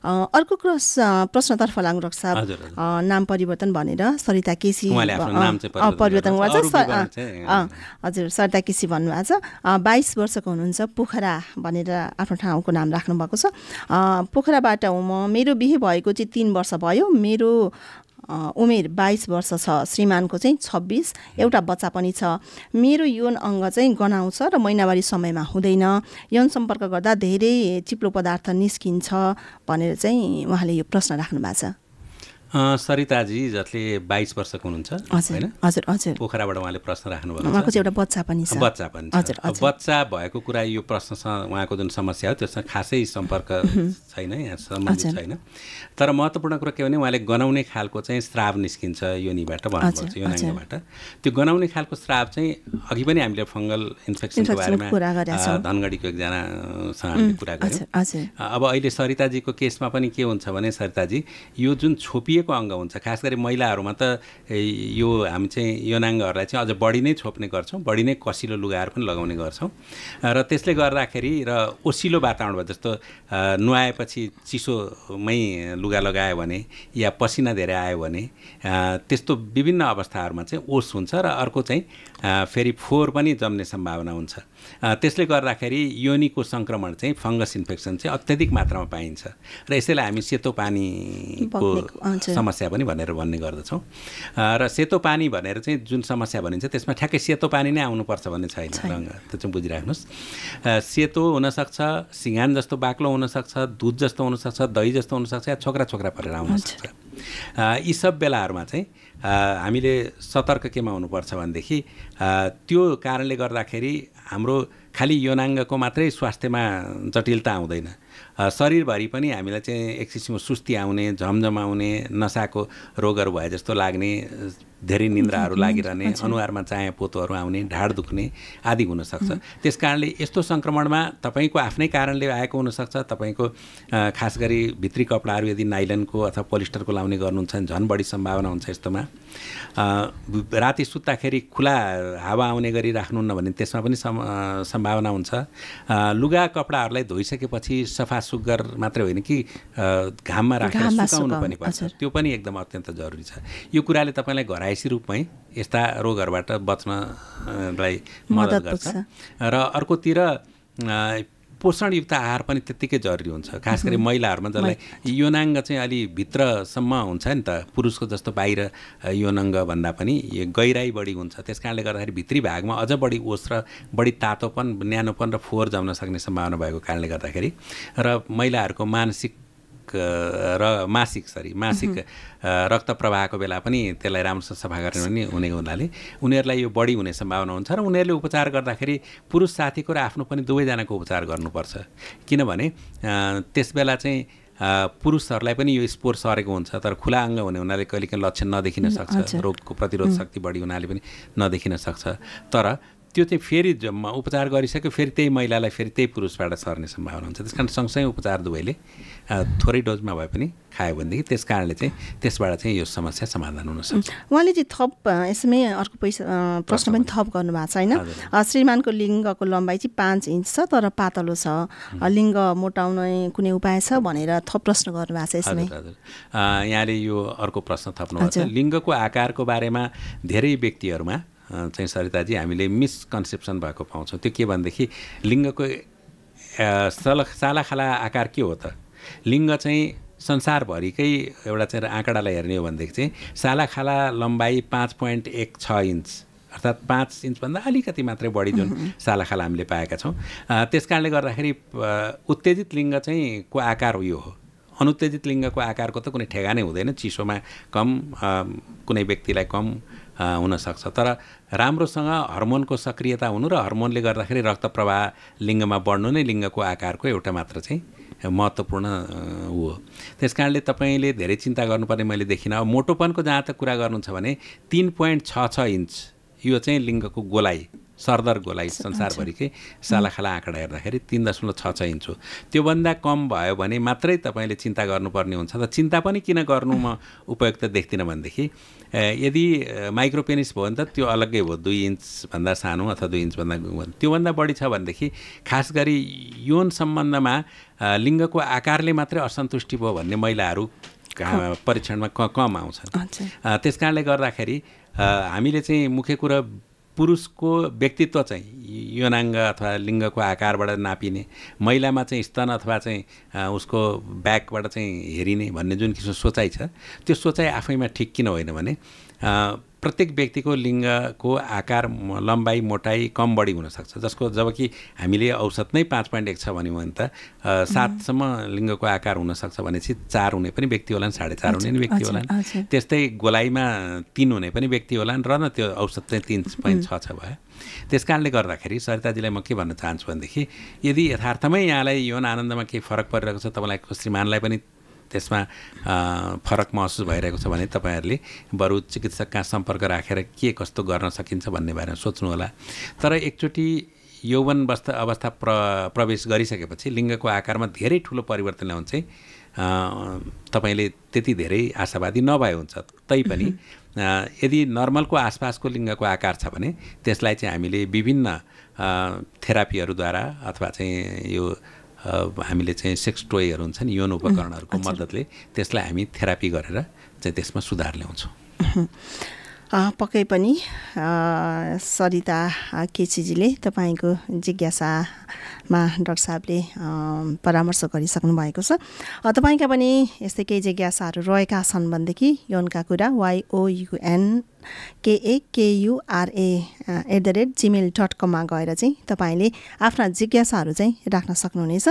अर्को प्रश्नतर्फ लाग्नु रक्छ नाम परिवर्तन भनेर सरिता केसी परिवर्तन हजुर सरिता केसी भन्नुभएको छ 22 वर्षको हुनुहुन्छ पोखरा भनेर आफ्नो ठाउँको नाम राख्नु भएको छ पोखराबाट मेरो बिहे भएको चाहिँ 3 वर्ष भयो मेरो उमेर 22 वर्ष छ श्रीमानको चाहिँ 26 एउटा बच्चा पनि छ मेरो यौन अङ्ग चाहिँ गनाउँछ र महिनावारी समयमा हुँदैन यौन सम्पर्क गर्दा धेरै चिप्लो पदार्थ निस्किन्छ भनेर चाहिँ उहाँले यो प्रश्न राख्नु भएको छ सरिताजी जसले 22 वर्षको हुनुहुन्छ हैन हजुर हजुर पोखराबाट उहाँले प्रश्न राख्नु भएको छ उहाँको चाहिँ एउटा बच्चा पनि छ बच्चा भएको कुरा यो प्रश्नसँग उहाँको जुन समस्या हो त्यससँग खासै सम्पर्क छैन यहाँ सम्बन्धित छैन तर महत्त्वपूर्ण कुरा के भने उहाँले गनाउने खालको चाहिँ स्राव निस्किन्छ योनिबाट भन्नुपर्छ योनाङ्गबाट त्यो गनाउने खालको स्राव चाहिँ अघि पनि हामीले फंगल इन्फेक्सनको बारेमा धनगढीको एकजनासँग हामीले कुरा गर्यौं अब अहिले सरिताजीको केसमा पनि के हुन्छ भने सरिताजी यो जुन छोपिएको अङ्ग हुन्छ खास गरी महिलाहरूमा त यो हामी चाहिँ योनाङ्गहरूलाई चाहिँ अझ बढी नै छोप्ने गर्छौं बढी नै कसिलो लुगाहरू पनि लगाउने गर्छौं र त्यसले गर्दाखेरि र ओसिलो वातावरण जस्तो नुहाएपछि चिसोमै लुगा लगायो भने या पसिना धेरै आयो भने त्यस्तो विभिन्न अवस्थाहरूमा चाहिँ ओस हुन्छ र अर्को चाहिँ फेरि फोहोर पनि जम्ने सम्भावना हुन्छ त्यसले गर्दाखेरि योनिको संक्रमण चाहिँ फंगस इन्फेक्सन चाहिँ अत्यधिक मात्रामा पाइन्छ र यसैले हामी सेतो पानीको समस्या पनि भनेर भन्ने गर्दछौं र सेतो पानी भनेर चाहिँ जुन समस्या भनिन्छ त्यसमा ठ्याक्कै सेतो पानी नै आउनुपर्छ भन्ने छैन रंग त्यो चाहिँ बुझिराख्नुस् सेतो हुन सक्छ सिंगान जस्तो बाक्लो हुन सक्छ दूध जस्तो हुन सक्छ दही जस्तो हुन सक्छ या छोक्रा छोक्रा परेर आउन सक्छ यी सब बेलाहरूमा चाहिँ हामीले सतर्क केमा हुनुपर्छ भनेदेखि त्यो कारणले गर्दाखेरि हाम्रो खाली योनाङ्गको मात्रै स्वास्थ्यमा जटिलता आउँदैन शरीरभरि पनि हामीलाई चाहिँ एक किसिमको सुस्ती आउने झमझम आउने नसाको रोगहरू भए जस्तो लाग्ने धेरै निन्द्राहरू लागिरहने अनुहारमा चाया पोतोहरू आउने ढाड दुख्ने आदि हुन सक्छ त्यसकारणले यस्तो संक्रमणमा तपाईको आफ्नै कारणले आएको हुन सक्छ तपाईको खास गरी भित्री कपडाहरू यदि नाइलनको अथवा पोलिस्टरको लाउने गर्नुहुन्छ भने झन् बढी सम्भावना हुन्छ यस्तोमा राति सुत्दाखेरि खुला हावा आउने गरी राख्नुहुन्न भने त्यसमा पनि सम्भावना हुन्छ लुगा कपडाहरूलाई धोइसकेपछि सफा सुग्घर मात्रै होइन कि घाममा राखेर सुकाउनु पनि पर्छ त्यो पनि एकदम अत्यन्त जरुरी छ यो कुराले तपाईलाई घरायसी रूपमै यस्ता रोगहरूबाट बच्नलाई मद्दत गर्छ र अर्कोतिर पोषणयुक्त आहार पनि त्यत्तिकै जरुरी हुन्छ खास गरी महिलाहरूमा जसलाई योनाङ्ग चाहिँ अलि भित्रसम्म हुन्छ नि त पुरुषको जस्तो बाहिर योनाङ्ग भन्दा पनि गहिराई बढी हुन्छ त्यसकारणले गर्दाखेरि भित्री भागमा अझ बढी ओस र बढी तातोपन न्यानोपन र फोहोर जम्न सक्ने सम्भावना भएको कारणले गर्दाखेरि र महिलाहरूको मासिक रक्त प्रवाहको बेला पनि त्यसलाई राम्रोसँग सफा गर्ने पनि हुने हुनाले उनीहरूलाई यो बढी हुने सम्भावना हुन्छ र उनीहरूले उपचार गर्दाखेरि पुरुष साथीको र आफ्नो पनि दुवैजनाको उपचार गर्नुपर्छ किनभने त्यसबेला चाहिँ पुरुषहरूलाई पनि यो स्पोर सरेको हुन्छ तर खुला अङ्ग हुने हुनाले कहिलेकाहीँ लक्षण नदेखिन सक्छ रोगको प्रतिरोध शक्ति बढी हुनाले पनि नदेखिन सक्छ तर त्यो चाहिँ फेरि उपचार गरिसक्यो फेरि त्यही महिलालाई फेरि त्यही पुरुषबाट सर्ने सम्भावना हुन्छ त्यसकारण सँगसँगै उपचार दुवैले थोरै डोजमा भए पनि खायो भनेदेखि त्यस कारणले चाहिँ त्यसबाट चाहिँ यो समस्या समाधान हुन सक्छ उहाँले चाहिँ थप यसमै अर्को प्रश्न पनि थप गर्नुभएको छ होइन श्रीमानको लिङ्गको लम्बाइ चाहिँ 5 इन्च छ तर पातलो छ लिङ्ग मोटाउने कुनै उपाय छ भनेर थप प्रश्न गर्नुभएको छ यसमै यहाँले यो अर्को प्रश्न थप्नुभएको छ लिङ्गको आकारको बारेमा धेरै व्यक्तिहरूमा चाहिँ सरिताजी हामीले मिसकन्सेप्सन भएको पाउँछौँ त्यो के भनेदेखि लिङ्गको सालाखाला आकार के हो त लिङ्ग चाहिँ संसारभरिकै एउटा चाहिँ आँकडालाई हेर्ने हो भनेदेखि चाहिँ सालाखाला लम्बाइ 5.16 इन्च अर्थात् 5 इन्चभन्दा अलिकति मात्रै बढी जुन सालाखाला हामीले पाएका छौँ त्यसकारणले गर्दाखेरि उत्तेजित लिङ्ग चाहिँ को आकार हो यो हो अनुत्तेजित लिङ्गको आकारको त कुनै ठेगानै हुँदैन चिसोमा कम कुनै व्यक्तिलाई कम हुनसक्छ तर राम्रोसँग हर्मोनको सक्रियता हुनु र हर्मोनले गर्दाखेरि रक्त प्रवाह लिङ्गमा बढ्नु नै लिङ्गको आकारको एउटा मात्र चाहिँ महत्त्वपूर्ण हो त्यसकारणले तपाईले धेरै चिन्ता गर्नुपर्ने मैले देखिनँ अब मोटोपनको जहाँ त कुरा गर्नुहुन्छ भने 3.66 इन्च यो चाहिँ लिङ्गको गोलाइ सरदर गोलाइ संसारभरिकै सालाखाला आँकडा हेर्दाखेरि 3.6 इन्च हो। त्योभन्दा कम भयो भने मात्रै तपाईँले चिन्ता गर्नुपर्ने हुन्छ। त चिन्ता पनि किन गर्नु म उपयुक्त देख्दिनँ भनेदेखि यदि माइक्रोपेनिस भयो भने त त्यो अलग्गै हो, 2 इन्चभन्दा सानो अथवा 2 इन्चभन्दा त्योभन्दा बढी छ भनेदेखि खास गरी यौन सम्बन्धमा लिङ्गको आकारले मात्रै असन्तुष्टि भयो भन्ने महिलाहरू परीक्षणमा कम आउँछन्। त्यस कारणले गर्दाखेरि हामीले चाहिँ मुख्य कुरा पुरुषको व्यक्तित्व चाहिँ यौनाङ्ग अथवा लिङ्गको आकारबाट नापिने, महिलामा चाहिँ स्तन अथवा चाहिँ उसको ब्याकबाट चाहिँ हेरिने भन्ने जुन किसिमको सोचाइ छ त्यो सोचाइ आफैमा ठिक किन होइन भने प्रत्येक व्यक्तिको लिङ्गको आकार, लम्बाइ, मोटाइ कम बढी हुनसक्छ। जबकि हामीले औसत नै 5.1 छ भन्यो भने त 7 सम्म लिङ्गको आकार हुनसक्छ भनेपछि 4 हुने पनि व्यक्ति होलान्, 4.5 हुने पनि व्यक्ति होलान्, त्यस्तै गोलाइमा 3 हुने पनि व्यक्ति होलान् र न त्यो औसत चाहिँ 3.6 छ भयो। त्यस कारणले गर्दाखेरि सरिताजीलाई म के भन्न चाहन्छु भनेदेखि यदि यथार्थमै यहाँलाई यौन आनन्दमा केही फरक परिरहेको छ, तपाईँलाई श्रीमानलाई पनि त्यसमा फरक महसुस भइरहेको छ भने तपाईँहरूले बरु चिकित्सकका सम्पर्क राखेर के कस्तो गर्न सकिन्छ भन्ने बारेमा सोच्नुहोला। तर एकचोटि यौवन अवस्था प्रवेश गरिसकेपछि लिङ्गको आकारमा धेरै ठुलो परिवर्तन ल्याउनु चाहिँ तपाईँले त्यति धेरै आशावादी नभए हुन्छ। तैपनि यदि नर्मलको आसपासको लिङ्गको आकार छ भने त्यसलाई चाहिँ हामीले विभिन्न थेरापीहरूद्वारा अथवा चाहिँ यो हामीले चाहिँ सेक्स टोयहरू हुन्छ नि, यौन उपकरणहरूको मद्दतले त्यसलाई हामी थेरापी गरेर चाहिँ त्यसमा सुधार ल्याउँछौँ। पक्कै पनि सरिता केसीजीले तपाईँको जिज्ञासामा डाक्टर साहबले परामर्श गरिसक्नु भएको छ। तपाईँका पनि यस्तै केही जिज्ञासाहरू रहेका छन् भनेदेखि यौनका कुरा younKAKURA@gmail.com मा गएर चाहिँ तपाईँले आफ्ना जिज्ञासाहरू चाहिँ राख्न सक्नुहुनेछ।